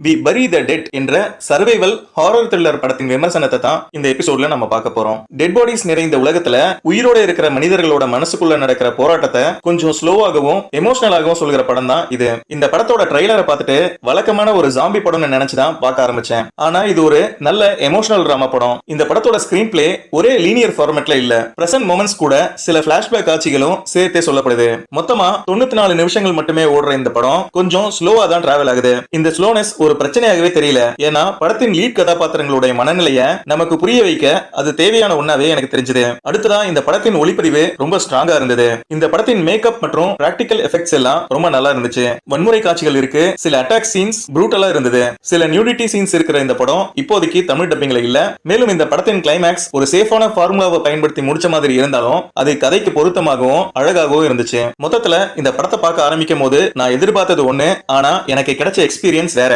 We பரி த dead என்ற survival horror thriller படத்தின் விமர்சனத்தை தான் இந்த எபிசோட்ல நம்ம பார்க்க போறோம். டெட் பாடிஸ் நிறைந்த உலகத்துல உயிரோட இருக்கிற மனிதர்களோட மனசுக்குள்ள நடக்கிற போராட்டத்தை கொஞ்சம் ஸ்லோவாகவும் எமோஷனலாகவும் சொல்கிற படம் தான் இது. இந்த படத்தோட ட்ரைலரை பார்த்துட்டு வழக்கமான ஒரு ஜாம்பி படம்னு நினைச்சுதான் பார்க்க ஆரம்பிச்சேன். ஆனா இது ஒரு நல்ல எமோஷனல் டிராமா படம். இந்த படத்தோட ஸ்கிரீன் பிளே ஒரே லீனியர் ஃபார்மேட்ல இல்ல, பிரசன்ட் மொமெண்ட்ஸ் கூட சில பிளாஷ்பேக் காட்சிகளும் சேர்த்தே சொல்லப்படுது. மொத்தமா 94 நிமிஷங்கள் மட்டுமே ஓடுற இந்த படம் கொஞ்சம் ஸ்லோவா தான் டிராவல் ஆகுது. இந்த ஸ்லோனஸ் ஒரு பிரச்சனையாகவே தெரியல. ஏன்னா படத்தின் லீட் கதாபாத்திரங்களுடைய மனநிலையை நமக்கு புரிய வைக்க அது தேவையான ஒண்ணாவே எனக்கு தெரிஞ்சது. அடுத்ததா இந்த படத்தின் ஒளிப்பதிவு ரொம்ப ஸ்ட்ராங்கா இருந்தது. இந்த படத்தின் மேக்கப் மற்றும் பிராக்டிகல் எஃபெக்ட்ஸ் எல்லாம் ரொம்ப நல்லா இருந்துச்சு. வன்முறை காட்சிகள் இருக்கு, சில அட்டாக் சீன்ஸ் ப்ரூட்டலா இருந்தது, சில நியூடிட்டி சீன்ஸ் இருக்கிற இந்த படம் இப்போதைக்கு தமிழ் டப்பிங்ல இல்ல. மேலும் இந்த படத்தின் கிளைமேக்ஸ் ஒரு சேஃபான ஃபார்முலாவை பயன்படுத்தி முடிச்ச மாதிரி இருந்தாலும் அது கதைக்கு பொருத்தமாகவும் அழகாகவும் இருந்துச்சு. மொத்தத்துல இந்த படத்தை பார்க்க ஆரம்பிக்கும் போது நான் எதிர்பார்த்தது ஒண்ணு, ஆனா எனக்கு கிடைச்ச எக்ஸ்பீரியன்ஸ் வேற.